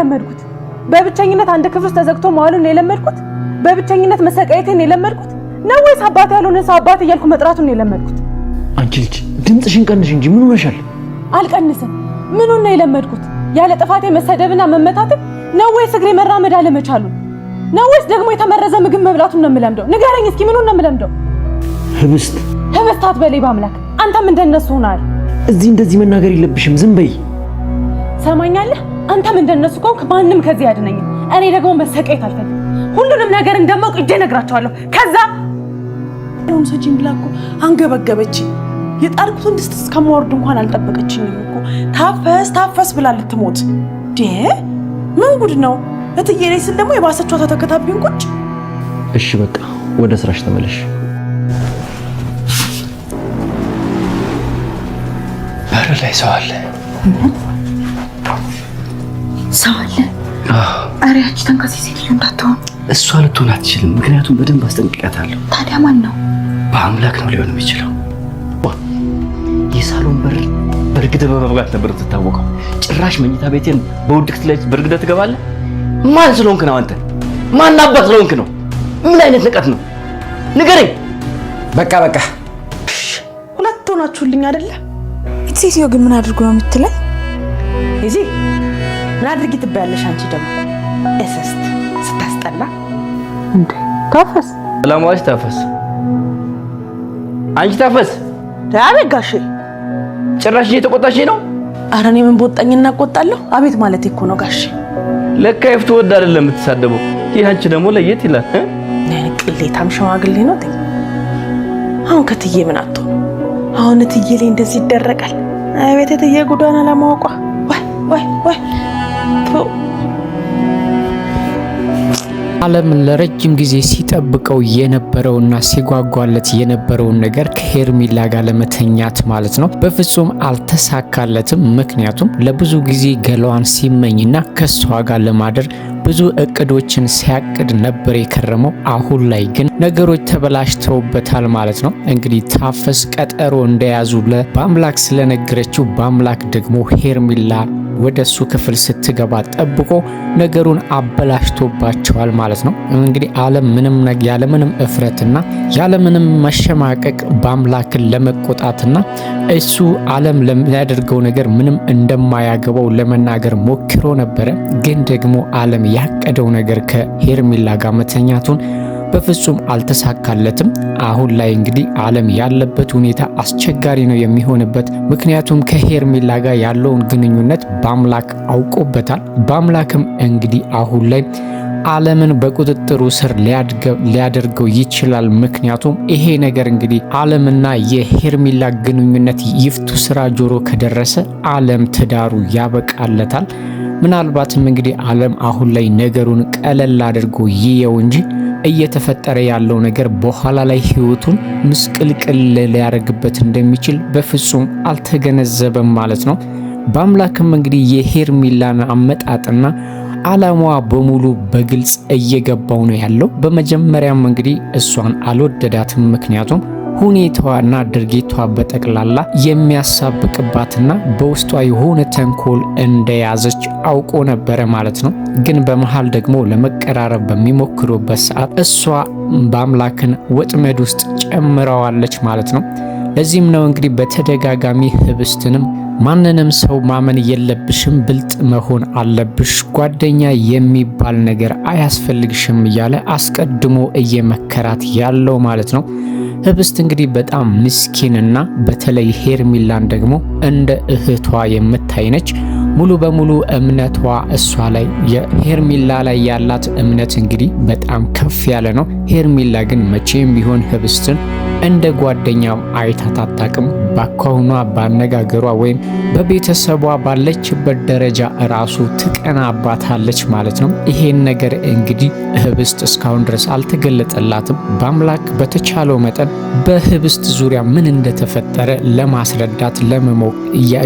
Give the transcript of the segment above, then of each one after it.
የለመድኩት? በብቸኝነት አንድ ክፍል ተዘግቶ መዋሉን የለመድኩት? በብቸኝነት መሰቃየቴን የለመድኩት ነው ወይስ አባቴ ያልሆነ ሰው አባቴ እያልኩ መጥራቱን የለመድኩት? አንቺ ልጅ ድምፅሽን ቀንሽ እንጂ ምን ሆነሻል? አልቀንስም። ምኑን ነው የለመድኩት? ያለ ጥፋቴ መሰደብና መመታትን ነው ወይስ እግሬ መራመድ አለመቻሉን ነው ወይስ ደግሞ የተመረዘ ምግብ መብላቱን ነው የምለምደው? ንገረኝ እስኪ ምኑን ነው የምለምደው? ህብስት አትበለኝ በአምላክ። አንተም እንደነሱ ሆናል። እዚህ እንደዚህ መናገር የለብሽም። ዝም በይ። ሰማኛለህ? አንተም እንደነሱ ከሆንክ ማንም ከዚህ ያድነኝም። እኔ ደግሞ መሰቃየት አልፈልግም። ሁሉንም ነገር እንደማውቅ እጄ እነግራቸዋለሁ። ከዛ ሮም ሰጂን ብላ እኮ አንገበገበች። የጣርኩትን ድስት እስከማወርድ እንኳን አልጠበቀችኝም እኮ። ታፈስ ብላ ልትሞት ምን ጉድ ነው? እትዬ ላይ ስል ደግሞ የባሰቿ ተተከታብኝ ቁጭ። እሺ በቃ ወደ ስራሽ ተመለሽ። በር ላይ ሰው አለ። ሰው አለ? ኧረ ያቺ ተንከሴ ሴትዮ እንዳትሆን። እሷ ልትሆን አትችልም፣ ምክንያቱም በደንብ አስጠንቅቂያታለሁ። ታዲያ ማን ነው? በአምላክ ነው ሊሆን የሚችለው። የሳሎን በር በርግደ በመብጋት ነበር ትታወቀው። ጭራሽ መኝታ ቤቴን በውድቅት ላይ በርግደ ትገባለህ? ማን ስለሆንክ ነው አንተ? ማን አባት ስለሆንክ ነው? ምን አይነት ንቀት ነው? ንገረኝ። በቃ ሁለት ሆናችሁልኝ አይደለ? ሴትዮ ግን ምን አድርጎ ነው የምትለኝ? እዚህ ምን አድርጊ ትባያለሽ? አንቺ ደግሞ እስስት ስታስጠላ እንዴ! ታፈስ ሰላማዊት ታፈስ። አንቺ ታፈስ። አቤት ጋሼ። ጭራሽ እየተቆጣሽ ነው? ኧረ እኔ ምን ቦጣኝና እቆጣለሁ? አቤት ማለት እኮ ነው ጋሼ። ለካ ይፍቱ ወድ አይደለም የምትሳደበው። ይህ አንቺ ደግሞ ለየት ይላል። ቅሌታም ሽማግሌ ነው። አሁን ከትዬ ምን አጥቶ ነው? አሁን እትዬ ላይ እንደዚህ ይደረጋል? አቤት እትዬ ጉዳና ለማወቋ ወይ ዓለም ለረጅም ጊዜ ሲጠብቀው የነበረውና ሲጓጓለት የነበረውን ነገር ከሄርሜላ ጋር ለመተኛት ማለት ነው በፍጹም አልተሳካለትም። ምክንያቱም ለብዙ ጊዜ ገላዋን ሲመኝና ከሷ ጋር ለማደር ብዙ እቅዶችን ሲያቅድ ነበር የከረመው። አሁን ላይ ግን ነገሮች ተበላሽተውበታል ማለት ነው። እንግዲህ ታፈስ ቀጠሮ እንደያዙ በአምላክ ስለነገረችው በአምላክ ደግሞ ሄርሜላ ወደሱ ክፍል ስትገባ ጠብቆ ነገሩን አበላሽቶባቸዋል ማለት ነው። እንግዲህ ዓለም ያለምንም እፍረትና ያለምንም መሸማቀቅ በአምላክን ለመቆጣትና እሱ ዓለም ለሚያደርገው ነገር ምንም እንደማያገባው ለመናገር ሞክሮ ነበረ። ግን ደግሞ ዓለም ያቀደው ነገር ከሄርሜላ ጋር መተኛቱን በፍጹም አልተሳካለትም። አሁን ላይ እንግዲህ ዓለም ያለበት ሁኔታ አስቸጋሪ ነው የሚሆንበት። ምክንያቱም ከሄርሜላ ጋር ያለውን ግንኙነት በአምላክ አውቆበታል። በአምላክም እንግዲህ አሁን ላይ ዓለምን በቁጥጥሩ ስር ሊያደርገው ይችላል። ምክንያቱም ይሄ ነገር እንግዲህ ዓለምና የሄርሜላ ግንኙነት ይፍቱ ስራ ጆሮ ከደረሰ ዓለም ትዳሩ ያበቃለታል። ምናልባትም እንግዲህ ዓለም አሁን ላይ ነገሩን ቀለል አድርጎ ይየው እንጂ እየተፈጠረ ያለው ነገር በኋላ ላይ ህይወቱን ምስቅልቅል ሊያደርግበት እንደሚችል በፍጹም አልተገነዘበም ማለት ነው። በአምላክም እንግዲህ የሄርሜላን አመጣጥና ዓላማዋ በሙሉ በግልጽ እየገባው ነው ያለው። በመጀመሪያም እንግዲህ እሷን አልወደዳትም። ምክንያቱም ሁኔታዋና ድርጊቷ በጠቅላላ የሚያሳብቅባትና በውስጧ የሆነ ተንኮል እንደያዘች አውቆ ነበረ ማለት ነው። ግን በመሃል ደግሞ ለመቀራረብ በሚሞክሩበት ሰዓት እሷ በአምላክን ወጥመድ ውስጥ ጨምረዋለች ማለት ነው። ለዚህም ነው እንግዲህ በተደጋጋሚ ህብስትንም ማንንም ሰው ማመን የለብሽም፣ ብልጥ መሆን አለብሽ፣ ጓደኛ የሚባል ነገር አያስፈልግሽም እያለ አስቀድሞ እየመከራት ያለው ማለት ነው። ህብስት እንግዲህ በጣም ምስኪንና በተለይ ሄርሜላን ደግሞ እንደ እህቷ የምታይ ነች። ሙሉ በሙሉ እምነቷ እሷ ላይ የሄርሜላ ላይ ያላት እምነት እንግዲህ በጣም ከፍ ያለ ነው። ሄርሜላ ግን መቼም ቢሆን ህብስትን እንደ ጓደኛው አይታት አታውቅም። ባኳሁኗ ባነጋገሯ ወይም በቤተሰቧ ባለችበት ደረጃ ራሱ ትቀናባታለች ማለት ነው። ይሄን ነገር እንግዲህ ህብስት እስካሁን ድረስ አልተገለጠላትም። በአምላክ በተቻለው መጠን በህብስት ዙሪያ ምን እንደተፈጠረ ለማስረዳት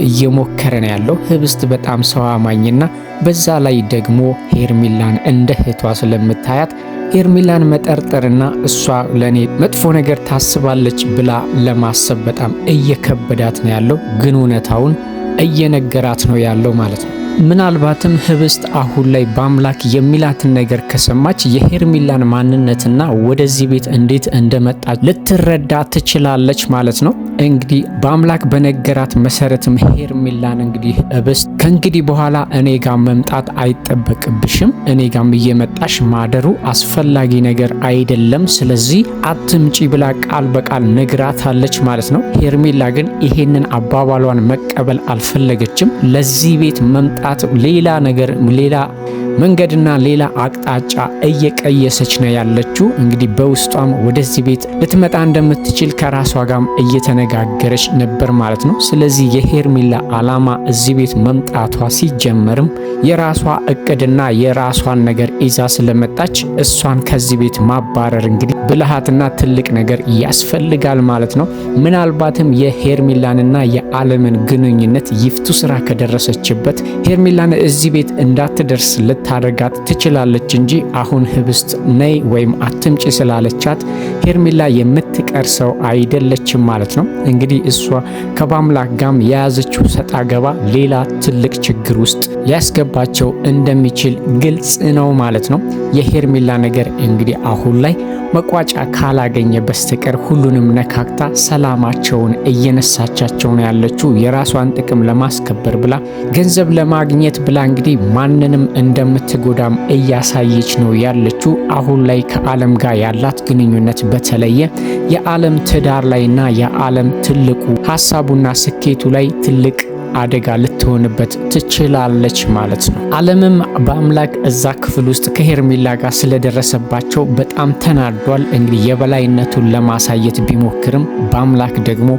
እየሞከረ ነው ያለው። ህብስት በጣም ሰው አማኝና በዛ ላይ ደግሞ ሄርሜላን እንደ እህቷ ስለምታያት ሄርሜላን መጠርጠርና እሷ ለኔ መጥፎ ነገር ታስባለች ብላ ለማሰብ በጣም እየከበዳት ነው ያለው። ግን እውነታውን እየነገራት ነው ያለው ማለት ነው። ምናልባትም ህብስት አሁን ላይ በአምላክ የሚላትን ነገር ከሰማች የሄርሜላን ማንነትና ወደዚህ ቤት እንዴት እንደመጣች ልትረዳ ትችላለች ማለት ነው። እንግዲህ በአምላክ በነገራት መሰረትም ሄርሜላን እንግዲህ ህብስት ከእንግዲህ በኋላ እኔ ጋር መምጣት አይጠበቅብሽም፣ እኔ ጋር እየመጣሽ ማደሩ አስፈላጊ ነገር አይደለም፣ ስለዚህ አትምጪ ብላ ቃል በቃል ነግራታለች ማለት ነው። ሄርሜላ ግን ይሄንን አባባሏን መቀበል አልፈለገችም። ለዚህ ቤት መምጣት ሌላ ነገር ሌላ መንገድና ሌላ አቅጣጫ እየቀየሰች ነው ያለችው። እንግዲህ በውስጧም ወደዚህ ቤት ልትመጣ እንደምትችል ከራሷ ጋርም እየተነጋገረች ነበር ማለት ነው። ስለዚህ የሄርሜላ አላማ እዚህ ቤት መምጣቷ ሲጀመርም የራሷ እቅድና የራሷን ነገር ይዛ ስለመጣች እሷን ከዚህ ቤት ማባረር እንግዲህ ብልሃትና ትልቅ ነገር ያስፈልጋል ማለት ነው። ምናልባትም የሄርሜላንና የዓለምን ግንኙነት ይፍቱ ስራ ከደረሰችበት ሄርሜላን እዚህ ቤት እንዳትደርስ ልታደርጋት ትችላለች እንጂ አሁን ህብስት ነይ ወይም አትምጪ ስላለቻት ሄርሜላ የምትቀር ሰው አይደለችም ማለት ነው። እንግዲህ እሷ ከባምላክ ጋም የያዘችው ሰጣ ገባ ሌላ ትልቅ ችግር ውስጥ ሊያስገባቸው እንደሚችል ግልጽ ነው ማለት ነው። የሄርሜላ ነገር እንግዲህ አሁን ላይ መቋጫ ካላገኘ በስተቀር ሁሉንም ነካክታ ሰላማቸውን እየነሳቻቸው ነው ያለችው። የራሷን ጥቅም ለማስከበር ብላ ገንዘብ ለማግኘት ብላ እንግዲህ ማንንም እንደምትጎዳም እያሳየች ነው ያለችው። አሁን ላይ ከዓለም ጋር ያላት ግንኙነት በተለየ የዓለም ትዳር ላይና የዓለም ትልቁ ሀሳቡና ስኬቱ ላይ ትልቅ አደጋ ልትሆንበት ትችላለች ማለት ነው። ዓለምም በአምላክ እዛ ክፍል ውስጥ ከሄርሜላ ጋር ስለደረሰባቸው በጣም ተናዷል። እንግዲህ የበላይነቱን ለማሳየት ቢሞክርም በአምላክ ደግሞ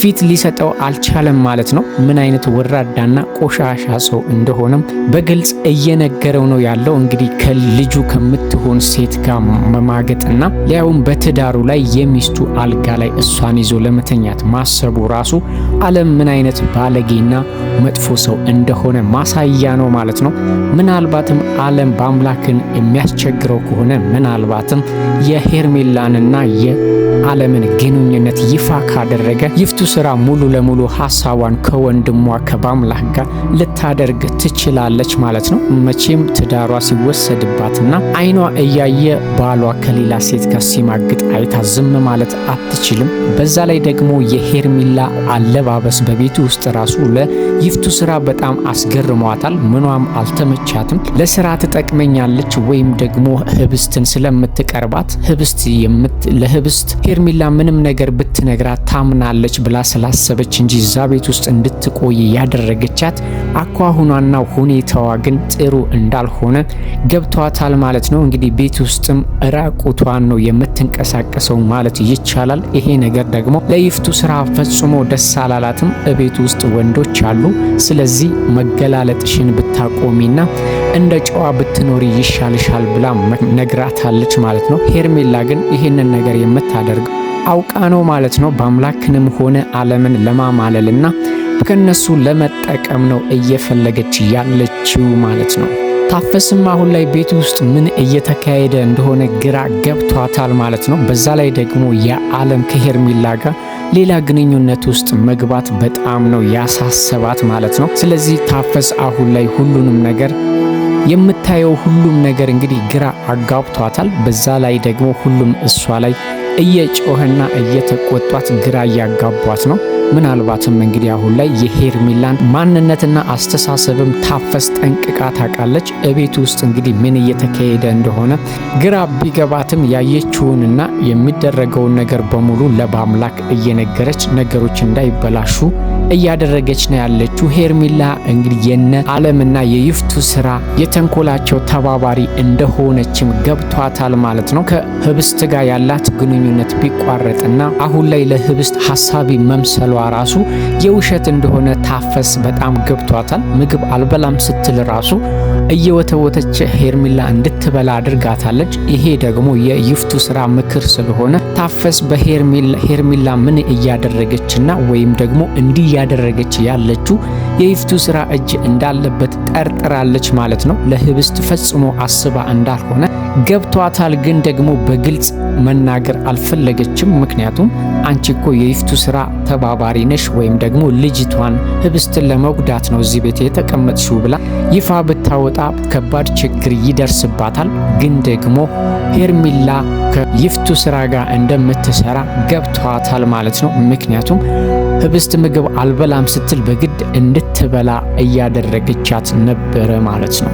ፊት ሊሰጠው አልቻለም ማለት ነው። ምን አይነት ወራዳና ቆሻሻ ሰው እንደሆነም በግልጽ እየነገረው ነው ያለው። እንግዲህ ከልጁ ከምትሆን ሴት ጋር መማገጥና ሊያውም በትዳሩ ላይ የሚስቱ አልጋ ላይ እሷን ይዞ ለመተኛት ማሰቡ ራሱ ዓለም ምን አይነት ባለጌና መጥፎ ሰው እንደሆነ ማሳያ ነው ማለት ነው። ምናልባትም ዓለም በአምላክን የሚያስቸግረው ከሆነ ምናልባትም የሄርሜላንና የዓለምን ግንኙነት ይፋ ካደረገ ይፍቱ ስራ ሙሉ ለሙሉ ሀሳቧን ከወንድሟ ከባምላክ ጋር ልታደርግ ትችላለች ማለት ነው። መቼም ትዳሯ ሲወሰድባትና አይኗ እያየ ባሏ ከሌላ ሴት ጋር ሲማግጥ አይታ ዝም ማለት አትችልም። በዛ ላይ ደግሞ የሄርሜላ አለባበስ በቤቱ ውስጥ ራሱ ለይፍቱ ስራ በጣም አስገርሟታል። ምኗም አልተመቻትም። ለስራ ትጠቅመኛለች ወይም ደግሞ ህብስትን ስለምትቀርባት ለህብስት ሄርሜላ ምንም ነገር ብትነግራት ታምናለች ብላ ስላሰበች እንጂ እዛ ቤት ውስጥ እንድትቆይ ያደረገቻት አኳኋኗና ሁኔታዋ ግን ጥሩ እንዳልሆነ ገብቷታል ማለት ነው። እንግዲህ ቤት ውስጥም ራቁቷን ነው የምትንቀሳቀሰው ማለት ይቻላል። ይሄ ነገር ደግሞ ለይፍቱ ስራ ፈጽሞ ደስ አላላትም። ቤት ውስጥ ወንዶች አሉ፣ ስለዚህ መገላለጥሽን ብታቆሚና እንደ ጨዋ ብትኖሪ ይሻልሻል ብላ ነግራታለች ማለት ነው። ሄርሜላ ግን ይሄንን ነገር የምታደርገው አውቃ ነው ማለት ነው። በአምላክንም ሆነ ዓለምን ለማማለልና ከነሱ ለመጠቀም ነው እየፈለገች ያለችው ማለት ነው። ታፈስም አሁን ላይ ቤት ውስጥ ምን እየተካሄደ እንደሆነ ግራ ገብቷታል ማለት ነው። በዛ ላይ ደግሞ የዓለም ከሄርሜላ ጋር ሌላ ግንኙነት ውስጥ መግባት በጣም ነው ያሳሰባት ማለት ነው። ስለዚህ ታፈስ አሁን ላይ ሁሉንም ነገር የምታየው ሁሉም ነገር እንግዲህ ግራ አጋብቷታል። በዛ ላይ ደግሞ ሁሉም እሷ ላይ እየጮህና እየተቆጧት ግራ እያጋቧት ነው። ምናልባትም እንግዲህ አሁን ላይ የሄርሜላን ማንነትና አስተሳሰብም ታፈስ ጠንቅቃ ታውቃለች። እቤት ውስጥ እንግዲህ ምን እየተካሄደ እንደሆነ ግራ ቢገባትም ያየችውንና የሚደረገውን ነገር በሙሉ ለባምላክ እየነገረች ነገሮች እንዳይበላሹ እያደረገች ነው ያለችው። ሄርሜላ እንግዲህ የነ ዓለምና የይፍቱ ስራ የተንኮላቸው ተባባሪ እንደሆነችም ገብቷታል ማለት ነው። ከህብስት ጋር ያላት ግንኙነት ቢቋረጥና አሁን ላይ ለህብስት ሐሳቢ መምሰሏ ራሱ የውሸት እንደሆነ ታፈስ በጣም ገብቷታል። ምግብ አልበላም ስትል ራሱ እየወተወተች ሄርሜላ እንድትበላ አድርጋታለች። ይሄ ደግሞ የይፍቱ ስራ ምክር ስለሆነ ታፈስ በሄርሜላ ምን እያደረገችና ወይም ደግሞ እንዲህ ያደረገች ያለችው የይፍቱ ስራ እጅ እንዳለበት ጠርጥራለች ማለት ነው። ለህብስት ፈጽሞ አስባ እንዳልሆነ ገብቷታል፣ ግን ደግሞ በግልጽ መናገር አልፈለገችም። ምክንያቱም አንቺ እኮ የይፍቱ ስራ ተባባሪ ነሽ ወይም ደግሞ ልጅቷን ህብስትን ለመጉዳት ነው እዚህ ቤት የተቀመጥሽው ብላ ይፋ ብታወጣ ከባድ ችግር ይደርስባታል። ግን ደግሞ ሄርሜላ ከይፍቱ ስራ ጋር እንደምትሰራ ገብቷታል ማለት ነው። ምክንያቱም ህብስት ምግብ አልበላም ስትል በግድ እንድትበላ እያደረገቻት ነበረ ማለት ነው።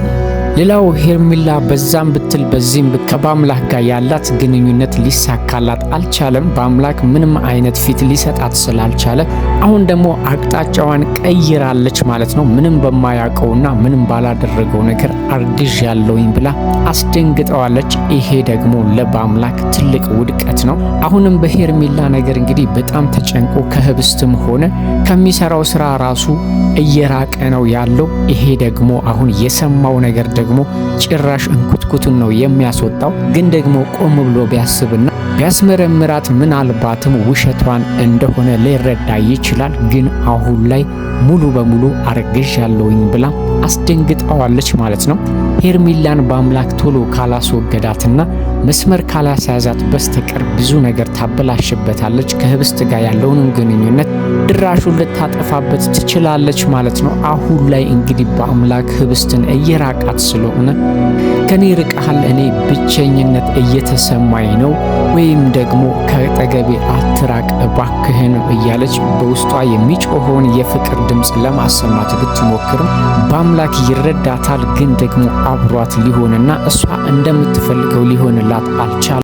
ሌላው ሄርሜላ በዛም ብትል በዚህም ከአምላክ ጋር ያላት ግንኙነት ሊሳካላት አልቻለም። በአምላክ ምንም አይነት ፊት ሊሰጣት ስላልቻለ አሁን ደግሞ አቅጣጫዋን ቀይራለች ማለት ነው። ምንም በማያውቀውና ምንም ባላደረገው ነገር አርግዥ ያለውኝ ብላ አስደንግጠዋለች። ይሄ ደግሞ ለበአምላክ ትልቅ ውድቀት ነው። አሁንም በሄርሜላ ነገር እንግዲህ በጣም ተጨንቆ ከህብስትም ሆነ ከሚሰራው ስራ ራሱ እየራቀ ነው ያለው። ይሄ ደግሞ አሁን የሰማው ነገር ደግሞ ጭራሽ እንኩትኩቱን ነው የሚያስወጣው። ግን ደግሞ ቆም ብሎ ቢያስብና ቢያስመረምራት ምናልባትም ውሸቷን እንደሆነ ሊረዳ ይችላል። ግን አሁን ላይ ሙሉ በሙሉ አርግዥ ያለውኝ ብላ አስደንግጠዋለች ማለት ነው። ሄርሜላን በአምላክ ቶሎ ካላስወገዳትና መስመር ካላስያዛት በስተቀር ብዙ ነገር ታበላሽበታለች። ከህብስት ጋር ያለውን ግንኙነት ድራሹን ልታጠፋበት ትችላለች ማለት ነው። አሁን ላይ እንግዲህ በአምላክ ህብስትን እየራቃት ስለሆነ ከኔ ርቀሃል፣ እኔ ብቸኝነት እየተሰማኝ ነው፣ ወይም ደግሞ ከጠገቤ አትራቅ እባክህን እያለች በውስጧ የሚጮኸውን የፍቅር ድምፅ ለማሰማት ብትሞክርም በአምላክ ይረዳታል። ግን ደግሞ አብሯት ሊሆንና እሷ እንደምትፈልገው ሊሆንላት አልቻለም።